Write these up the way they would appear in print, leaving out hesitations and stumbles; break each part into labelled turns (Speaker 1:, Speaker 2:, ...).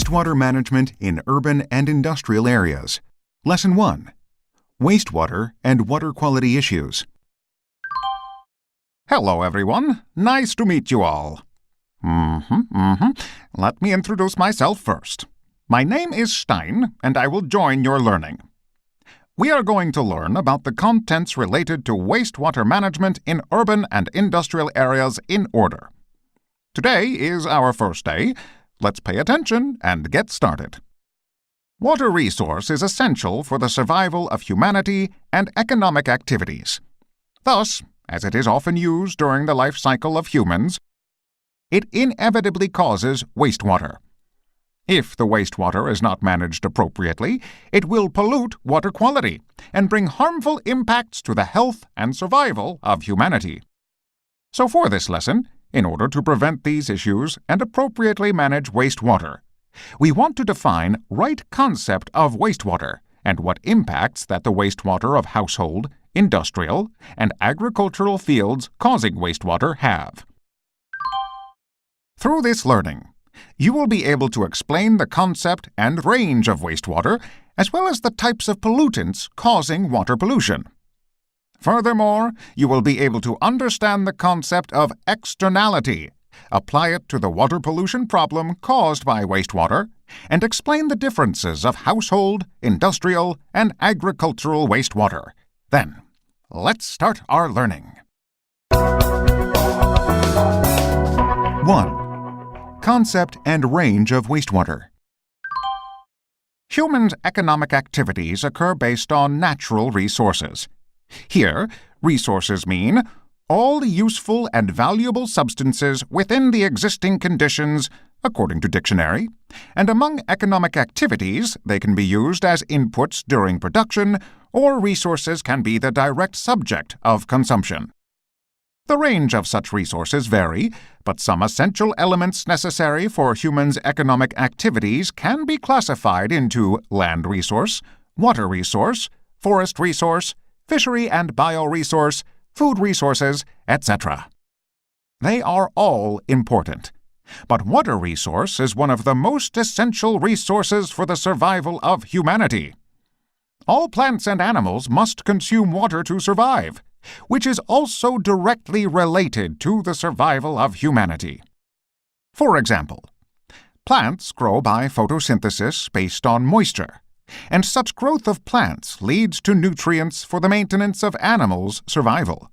Speaker 1: Wastewater Management in Urban and Industrial Areas. Lesson 1. Wastewater and Water Quality Issues.
Speaker 2: Hello, everyone. Nice to meet you all. Let me introduce myself first. My name is Stein, and I will join your learning. We are going to learn about the contents related to wastewater management in urban and industrial areas in order. Today is our first day. Let's pay attention and get started. Water resource is essential for the survival of humanity and economic activities. Thus, as it is often used during the life cycle of humans, it inevitably causes wastewater. If the wastewater is not managed appropriately, it will pollute water quality and bring harmful impacts to the health and survival of humanity. So for this lesson, in order to prevent these issues and appropriately manage wastewater, we want to define right concept of wastewater and what impacts that the wastewater of household, industrial, and agricultural fields causing wastewater have. Through this learning, you will be able to explain the concept and range of wastewater, as well as the types of pollutants causing water pollution. Furthermore, you will be able to understand the concept of externality, apply it to the water pollution problem caused by wastewater, and explain the differences of household, industrial, and agricultural wastewater. Then, let's start our learning.
Speaker 1: 1. Concept and range of wastewater.
Speaker 2: Humans' economic activities occur based on natural resources. Here, resources mean all useful and valuable substances within the existing conditions, according to dictionary, and among economic activities, they can be used as inputs during production, or resources can be the direct subject of consumption. The range of such resources vary, but some essential elements necessary for humans' economic activities can be classified into land resource, water resource, forest resource, fishery and bioresource, food resources, etc. They are all important, but water resource is one of the most essential resources for the survival of humanity. All plants and animals must consume water to survive, which is also directly related to the survival of humanity. For example, plants grow by photosynthesis based on moisture, and such growth of plants leads to nutrients for the maintenance of animals' survival.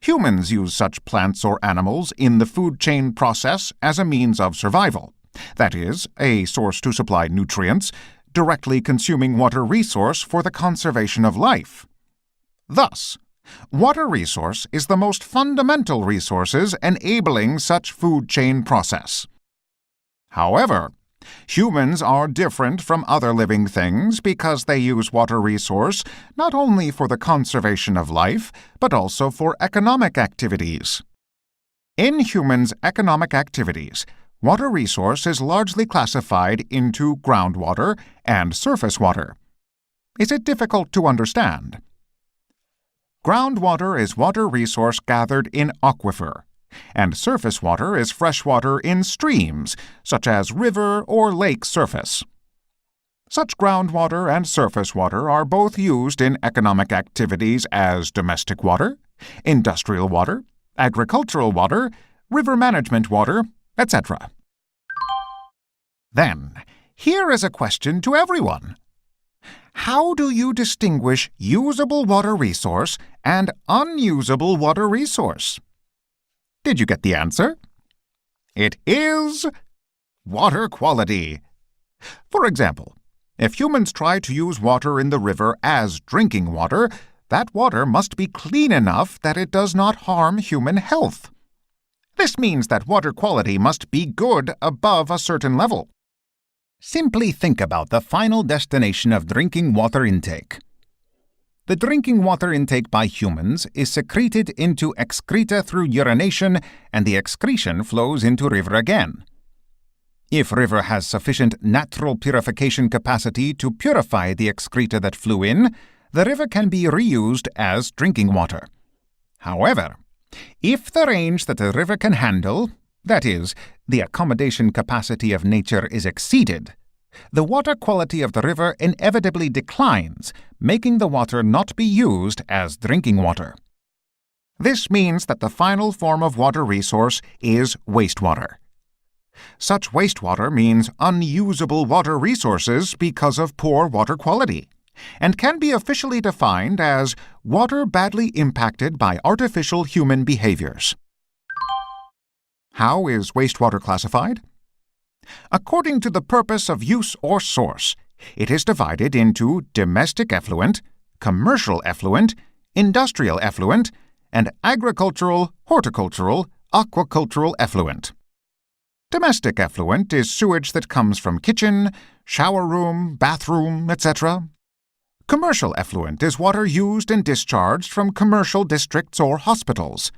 Speaker 2: Humans use such plants or animals in the food chain process as a means of survival, that is, a source to supply nutrients, directly consuming water resource for the conservation of life. Thus, water resource is the most fundamental resources enabling such food chain process. However, humans are different from other living things because they use water resource not only for the conservation of life, but also for economic activities. In humans' economic activities, water resource is largely classified into groundwater and surface water. Is it difficult to understand? Groundwater is water resource gathered in aquifer, and surface water is fresh water in streams, such as river or lake surface. Such groundwater and surface water are both used in economic activities as domestic water, industrial water, agricultural water, river management water, etc. Then, here is a question to everyone. How do you distinguish usable water resource and unusable water resource? Did you get the answer? It is water quality. For example, if humans try to use water in the river as drinking water, that water must be clean enough that it does not harm human health. This means that water quality must be good above a certain level. Simply think about the final destination of drinking water intake. The drinking water intake by humans is secreted into excreta through urination, and the excretion flows into river again. If river has sufficient natural purification capacity to purify the excreta that flew in, the river can be reused as drinking water. However, if the range that the river can handle, that is, the accommodation capacity of nature is exceeded, the water quality of the river inevitably declines, making the water not be used as drinking water. This means that the final form of water resource is wastewater. Such wastewater means unusable water resources because of poor water quality, and can be officially defined as water badly impacted by artificial human behaviors. How is wastewater classified? According to the purpose of use or source, it is divided into domestic effluent, commercial effluent, industrial effluent, and agricultural, horticultural, aquacultural effluent. Domestic effluent is sewage that comes from kitchen, shower room, bathroom, etc. Commercial effluent is water used and discharged from commercial districts or hospitals.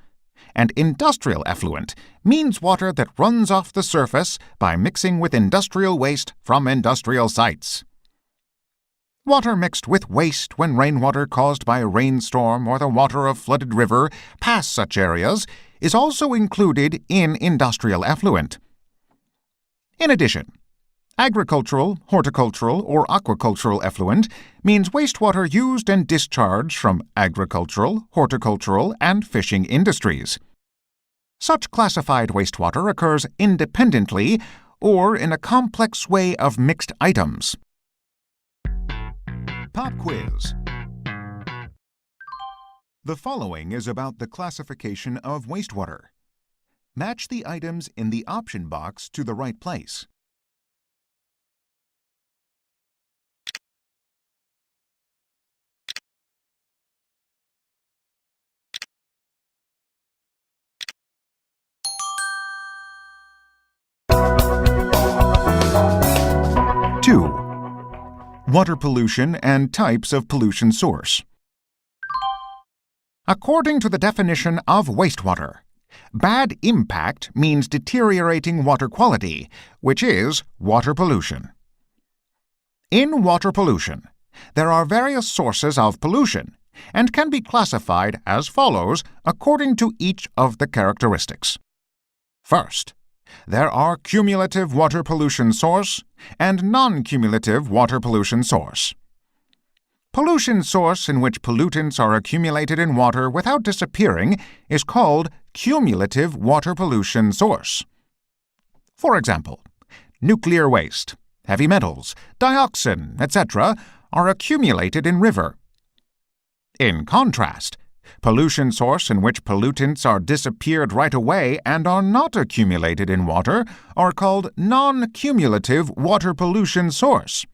Speaker 2: And industrial effluent means water that runs off the surface by mixing with industrial waste from industrial sites. Water mixed with waste when rainwater caused by a rainstorm or the water of flooded river pass such areas is also included in industrial effluent. In addition, agricultural, horticultural, or aquacultural effluent means wastewater used and discharged from agricultural, horticultural, and fishing industries. Such classified wastewater occurs independently or in a complex way of mixed items.
Speaker 1: Pop quiz. The following is about the classification of wastewater. Match the items in the option box to the right place. Water pollution and types of pollution source.
Speaker 2: According to the definition of wastewater, bad impact means deteriorating water quality, which is water pollution. In water pollution, there are various sources of pollution and can be classified as follows according to each of the characteristics. First, there are cumulative water pollution source and non-cumulative water pollution source. Pollution source in which pollutants are accumulated in water without disappearing is called cumulative water pollution source. For example, nuclear waste, heavy metals, dioxin, etc. are accumulated in river. In contrast, pollution source in which pollutants are disappeared right away and are not accumulated in water are called non-cumulative water pollution source.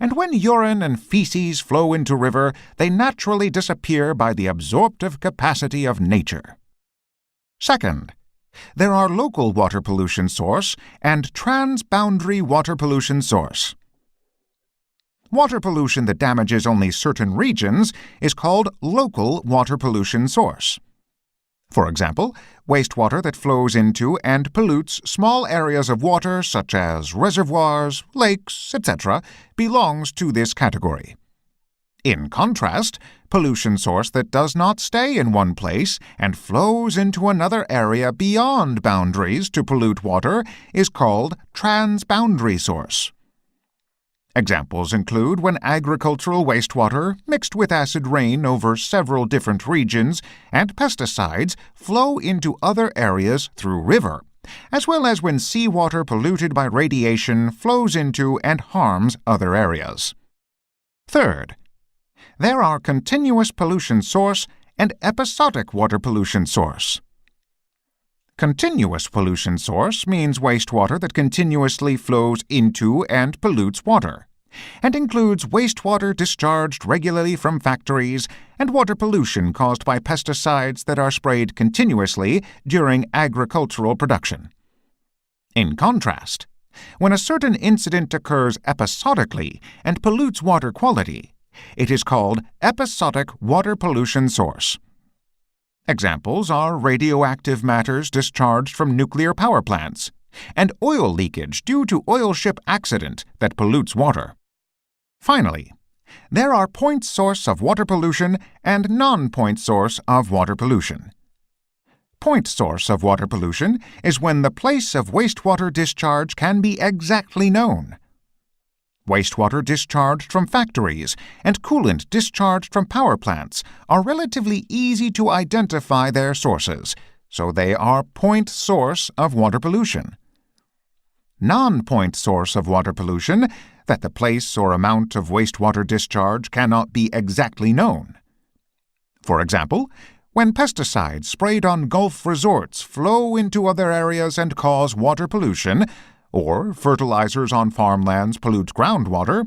Speaker 2: And when urine and feces flow into river, they naturally disappear by the absorptive capacity of nature. Second, there are local water pollution source and transboundary water pollution source. Water pollution that damages only certain regions is called local water pollution source. For example, wastewater that flows into and pollutes small areas of water such as reservoirs, lakes, etc. belongs to this category. In contrast, pollution source that does not stay in one place and flows into another area beyond boundaries to pollute water is called transboundary source. Examples include when agricultural wastewater, mixed with acid rain over several different regions, and pesticides flow into other areas through river, as well as when seawater polluted by radiation flows into and harms other areas. Third, there are continuous pollution source and episodic water pollution source. Continuous pollution source means wastewater that continuously flows into and pollutes water, and includes wastewater discharged regularly from factories and water pollution caused by pesticides that are sprayed continuously during agricultural production. In contrast, when a certain incident occurs episodically and pollutes water quality, it is called episodic water pollution source. Examples are radioactive matters discharged from nuclear power plants and oil leakage due to oil ship accident that pollutes water. Finally, there are point source of water pollution and non-point source of water pollution. point source of water pollution is when the place of wastewater discharge can be exactly known. Wastewater discharged from factories and coolant discharged from power plants are relatively easy to identify their sources, so they are point source of water pollution. Non-point source of water pollution, that the place or amount of wastewater discharge cannot be exactly known. For example, when pesticides sprayed on Gulf resorts flow into other areas and cause water pollution, or fertilizers on farmlands pollute groundwater,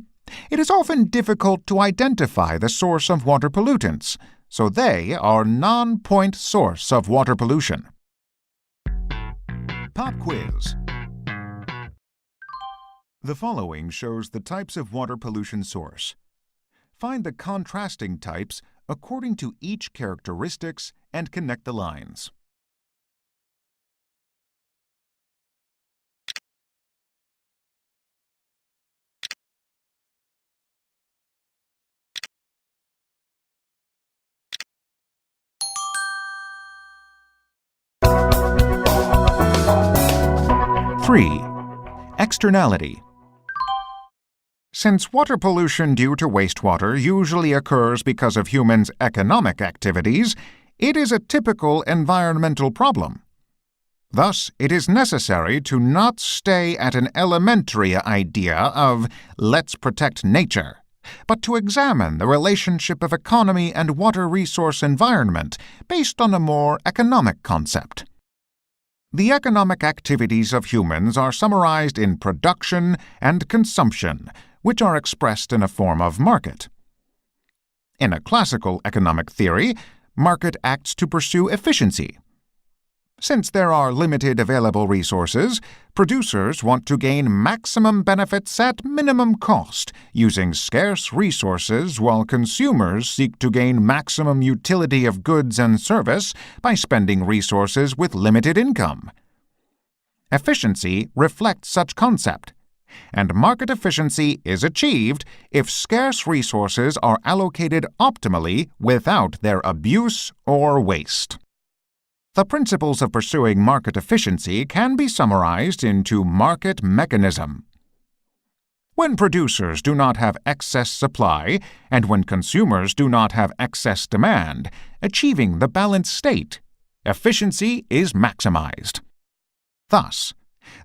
Speaker 2: it is often difficult to identify the source of water pollutants, so they are non-point source of water pollution.
Speaker 1: Pop quiz. The following shows the types of water pollution source. Find the contrasting types according to each characteristics and connect the lines. Three. Externality.
Speaker 2: Since water pollution due to wastewater usually occurs because of humans' economic activities, it is a typical environmental problem. Thus, it is necessary to not stay at an elementary idea of "let's protect nature," but to examine the relationship of economy and water resource environment based on a more economic concept. The economic activities of humans are summarized in production and consumption, which are expressed in a form of market. In a classical economic theory, market acts to pursue efficiency. Since there are limited available resources, producers want to gain maximum benefits at minimum cost, using scarce resources, while consumers seek to gain maximum utility of goods and service by spending resources with limited income. Efficiency reflects such concept, and market efficiency is achieved if scarce resources are allocated optimally without their abuse or waste. The principles of pursuing market efficiency can be summarized into market mechanism. When producers do not have excess supply, and when consumers do not have excess demand, achieving the balanced state, efficiency is maximized. Thus,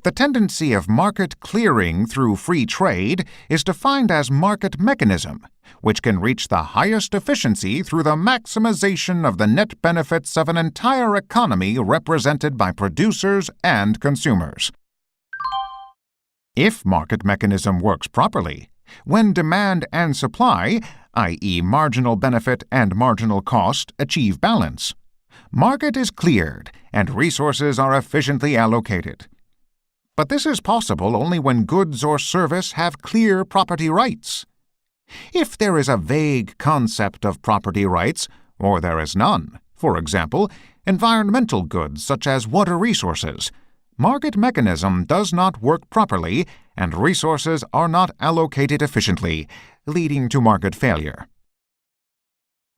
Speaker 2: the tendency of market clearing through free trade is defined as market mechanism, which can reach the highest efficiency through the maximization of the net benefits of an entire economy represented by producers and consumers. If market mechanism works properly, when demand and supply, i.e. marginal benefit and marginal cost, achieve balance, market is cleared and resources are efficiently allocated. But this is possible only when goods or service have clear property rights. If there is a vague concept of property rights, or there is none, for example, environmental goods such as water resources, market mechanism does not work properly and resources are not allocated efficiently, leading to market failure.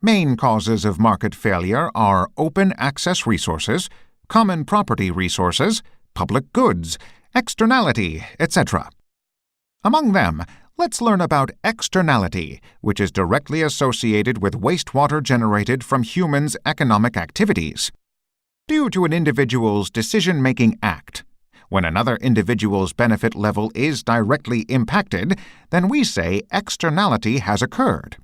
Speaker 2: Main causes of market failure are open access resources, common property resources, public goods, externality, etc. Among them, let's learn about externality, which is directly associated with wastewater generated from humans' economic activities. Due to an individual's decision-making act, when another individual's benefit level is directly impacted, then we say externality has occurred.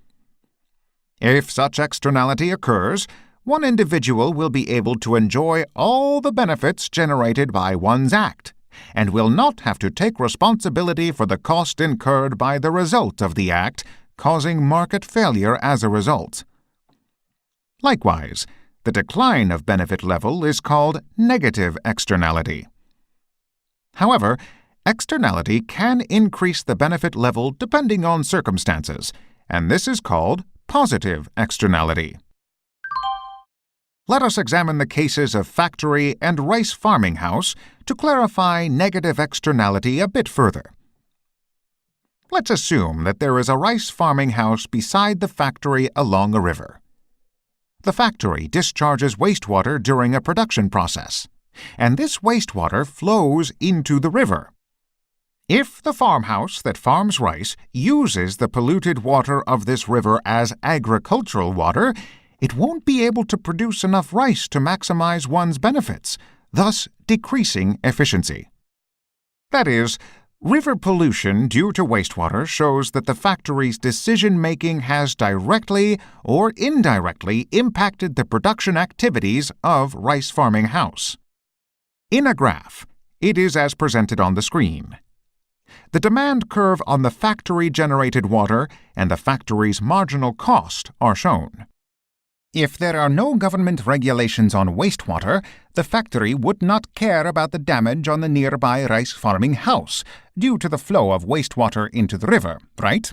Speaker 2: If such externality occurs, one individual will be able to enjoy all the benefits generated by one's act, and will not have to take responsibility for the cost incurred by the result of the act, causing market failure as a result. Likewise, the decline of benefit level is called negative externality. However, externality can increase the benefit level depending on circumstances, and this is called positive externality. Let us examine the cases of factory and rice farming house to clarify negative externality a bit further. Let's assume that there is a rice farming house beside the factory along a river. The factory discharges wastewater during a production process, and this wastewater flows into the river. If the farmhouse that farms rice uses the polluted water of this river as agricultural water, it won't be able to produce enough rice to maximize one's benefits, thus decreasing efficiency. That is, river pollution due to wastewater shows that the factory's decision-making has directly or indirectly impacted the production activities of rice farming house. In a graph, it is as presented on the screen. The demand curve on the factory-generated water and the factory's marginal cost are shown. If there are no government regulations on wastewater, the factory would not care about the damage on the nearby rice farming house due to the flow of wastewater into the river, right?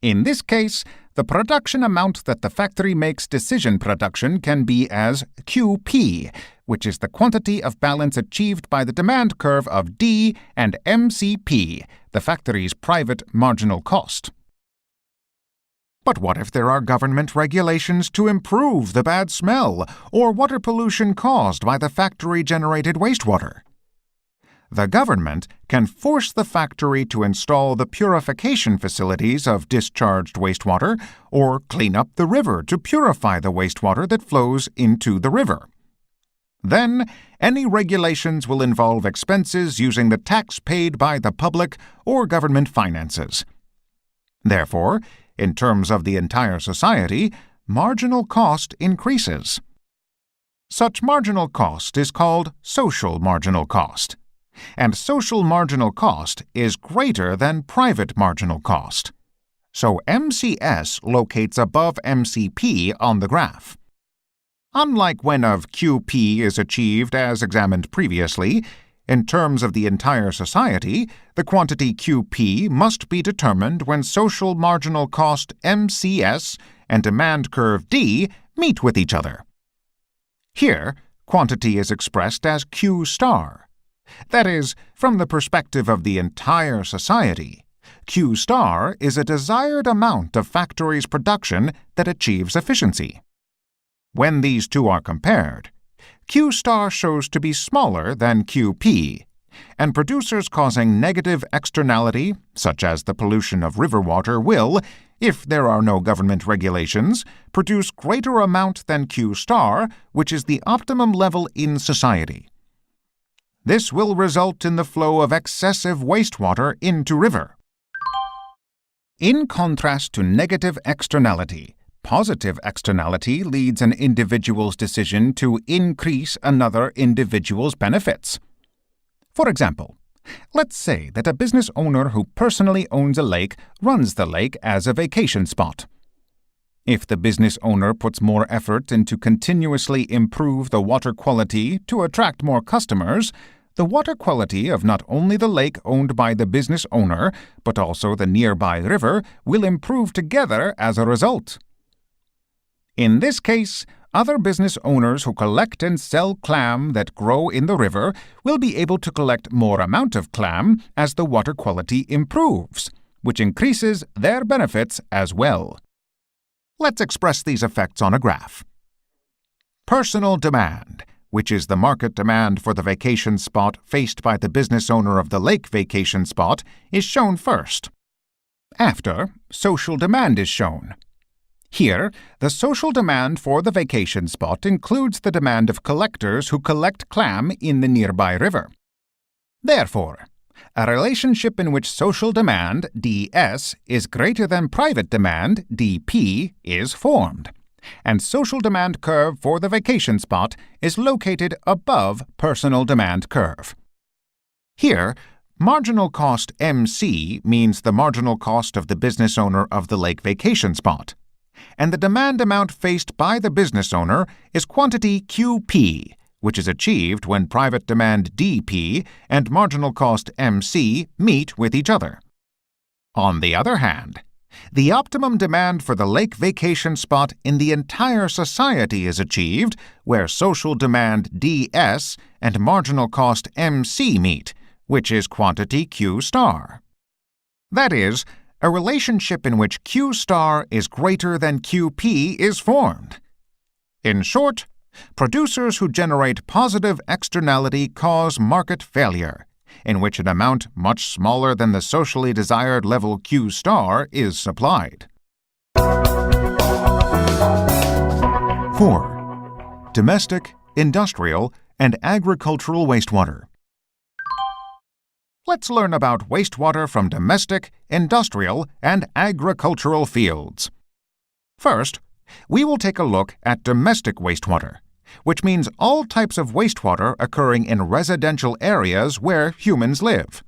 Speaker 2: In this case, the production amount that the factory makes decision production can be as QP, which is the quantity of balance achieved by the demand curve of D and MCP, the factory's private marginal cost. But what if there are government regulations to improve the bad smell or water pollution caused by the factory-generated wastewater? The government can force the factory to install the purification facilities of discharged wastewater or clean up the river to purify the wastewater that flows into the river. Then, any regulations will involve expenses using the tax paid by the public or government finances. Therefore, in terms of the entire society, marginal cost increases. Such marginal cost is called social marginal cost, and social marginal cost is greater than private marginal cost. So MCS locates above MCP on the graph. Unlike when of QP is achieved as examined previously, in terms of the entire society, the quantity QP must be determined when social marginal cost MCS and demand curve D meet with each other. Here, quantity is expressed as Q star. That is, from the perspective of the entire society, Q star is a desired amount of factory's production that achieves efficiency. When these two are compared, Q star shows to be smaller than QP, and producers causing negative externality, such as the pollution of river water, will, if there are no government regulations, produce greater amount than Q star, which is the optimum level in society. This will result in the flow of excessive wastewater into river. In contrast to negative externality, positive externality leads an individual's decision to increase another individual's benefits. For example, let's say that a business owner who personally owns a lake runs the lake as a vacation spot. If the business owner puts more effort into continuously improve the water quality to attract more customers, the water quality of not only the lake owned by the business owner, but also the nearby river will improve together as a result. In this case, other business owners who collect and sell clam that grow in the river will be able to collect more amount of clam as the water quality improves, which increases their benefits as well. Let's express these effects on a graph. Personal demand, which is the market demand for the vacation spot faced by the business owner of the lake vacation spot, is shown first. After, social demand is shown. Here, the social demand for the vacation spot includes the demand of collectors who collect clam in the nearby river. Therefore, a relationship in which social demand, DS, is greater than private demand, DP, is formed, and social demand curve for the vacation spot is located above personal demand curve. Here, marginal cost MC means the marginal cost of the business owner of the lake vacation spot, and the demand amount faced by the business owner is quantity QP, which is achieved when private demand DP and marginal cost MC meet with each other. On the other hand, the optimum demand for the lake vacation spot in the entire society is achieved where social demand DS and marginal cost MC meet, which is quantity Q star. That is, a relationship in which Q star is greater than QP is formed. In short, producers who generate positive externality cause market failure, in which an amount much smaller than the socially desired level Q* is supplied.
Speaker 1: 4. Domestic, industrial, and agricultural wastewater.
Speaker 2: Let's learn about wastewater from domestic, industrial, and agricultural fields. First, we will take a look at domestic wastewater, which means all types of wastewater occurring in residential areas where humans live.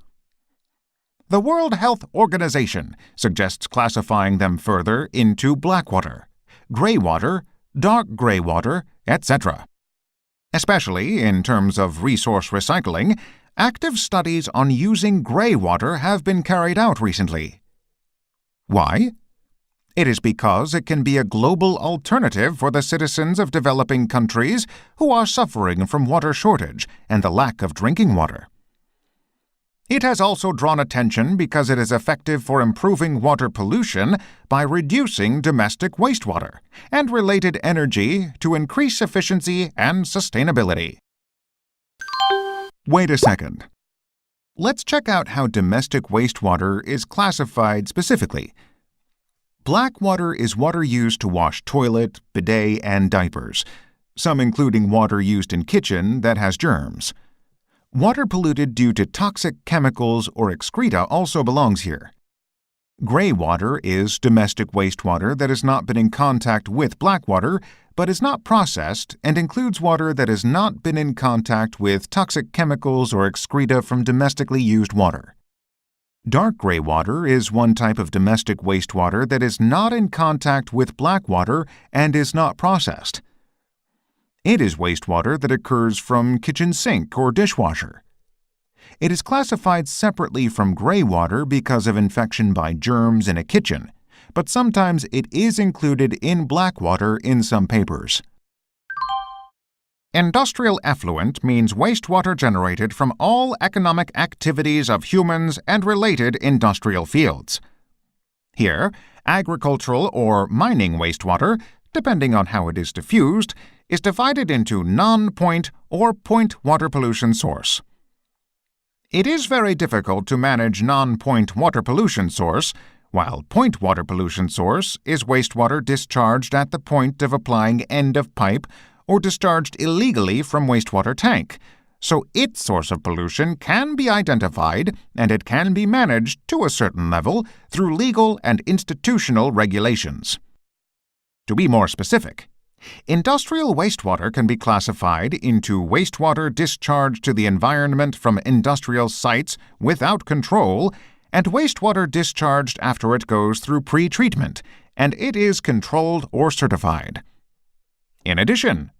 Speaker 2: The World Health Organization suggests classifying them further into black water, gray water, dark gray water, etc. Especially in terms of resource recycling, active studies on using gray water have been carried out recently. Why? It is because it can be a global alternative for the citizens of developing countries who are suffering from water shortage and the lack of drinking water. It has also drawn attention because it is effective for improving water pollution by reducing domestic wastewater and related energy to increase efficiency and sustainability.
Speaker 1: Wait a second. Let's check out how domestic wastewater is classified specifically. Black water is water used to wash toilet, bidet, and diapers, some including water used in kitchen that has germs. Water polluted due to toxic chemicals or excreta also belongs here. Gray water is domestic wastewater that has not been in contact with black water, but is not processed and includes water that has not been in contact with toxic chemicals or excreta from domestically used water. Dark gray water is one type of domestic wastewater that is not in contact with black water and is not processed. It is wastewater that occurs from kitchen sink or dishwasher. It is classified separately from gray water because of infection by germs in a kitchen, but sometimes it is included in black water in some papers.
Speaker 2: Industrial effluent means wastewater generated from all economic activities of humans and related industrial fields. Here, agricultural or mining wastewater, depending on how it is diffused, is divided into non-point or point water pollution source. It is very difficult to manage non-point water pollution source, while point water pollution source is wastewater discharged at the point of applying end of pipe or discharged illegally from wastewater tank, so its source of pollution can be identified and it can be managed to a certain level through legal and institutional regulations. To be more specific, industrial wastewater can be classified into wastewater discharged to the environment from industrial sites without control and wastewater discharged after it goes through pre-treatment, and it is controlled or certified. In addition,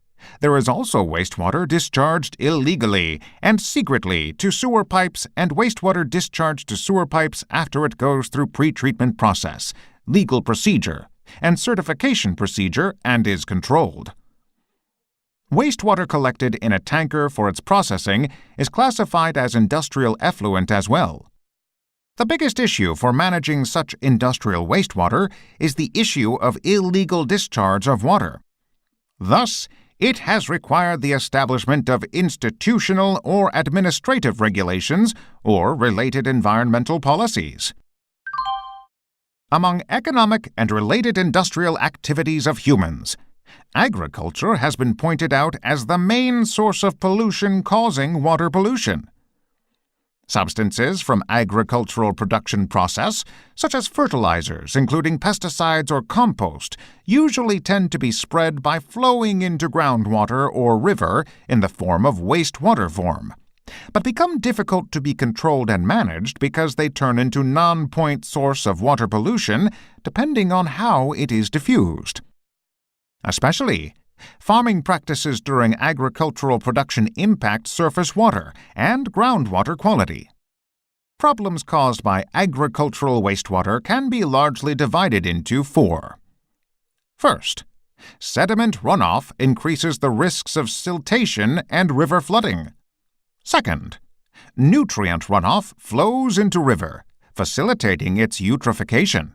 Speaker 2: there is also wastewater discharged illegally and secretly to sewer pipes and wastewater discharged to sewer pipes after it goes through pre-treatment process, legal procedure, and certification procedure and is controlled. Wastewater collected in a tanker for its processing is classified as industrial effluent as well. The biggest issue for managing such industrial wastewater is the issue of illegal discharge of water. Thus, it has required the establishment of institutional or administrative regulations or related environmental policies. Among economic and related industrial activities of humans, agriculture has been pointed out as the main source of pollution causing water pollution. Substances from agricultural production process, such as fertilizers, including pesticides or compost, usually tend to be spread by flowing into groundwater or river in the form of wastewater form, but become difficult to be controlled and managed because they turn into non-point source of water pollution depending on how it is diffused. Especially, farming practices during agricultural production impact surface water and groundwater quality. Problems caused by agricultural wastewater can be largely divided into 4. First, sediment runoff increases the risks of siltation and river flooding. Second, nutrient runoff flows into river, facilitating its eutrophication.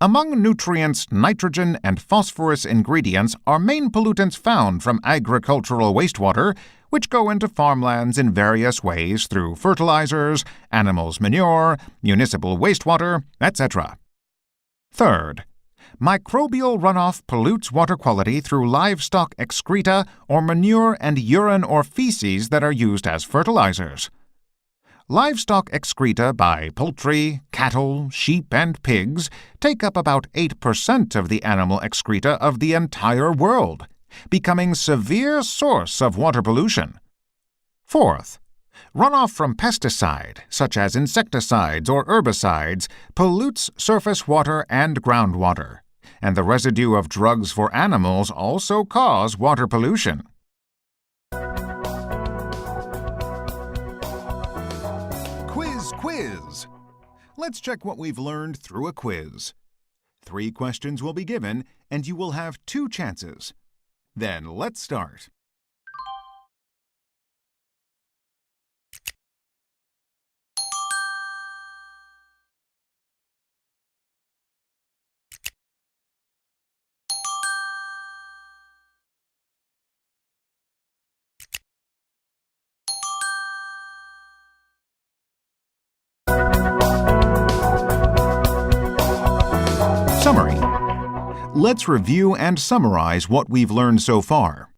Speaker 2: Among nutrients, nitrogen and phosphorus ingredients are main pollutants found from agricultural wastewater, which go into farmlands in various ways through fertilizers, animals' manure, municipal wastewater, etc. Third, microbial runoff pollutes water quality through livestock excreta or manure and urine or feces that are used as fertilizers. Livestock excreta by poultry, cattle, sheep, and pigs take up about 8% of the animal excreta of the entire world, becoming a severe source of water pollution. Fourth, runoff from pesticide, such as insecticides or herbicides, pollutes surface water and groundwater, and the residue of drugs for animals also cause water pollution.
Speaker 1: Quiz! Let's check what we've learned through a quiz. 3 questions will be given, and you will have 2 chances. Then let's start. Summary. Let's review and summarize what we've learned so far.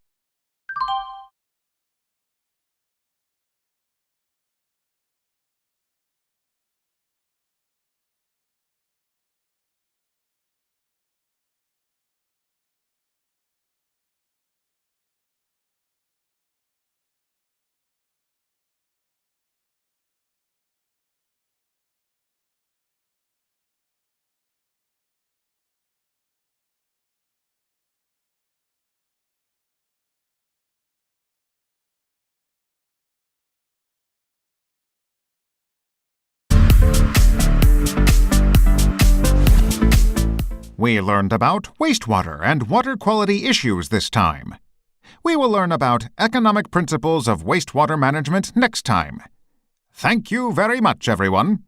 Speaker 2: We learned about wastewater and water quality issues this time. We will learn about economic principles of wastewater management next time. Thank you very much, everyone.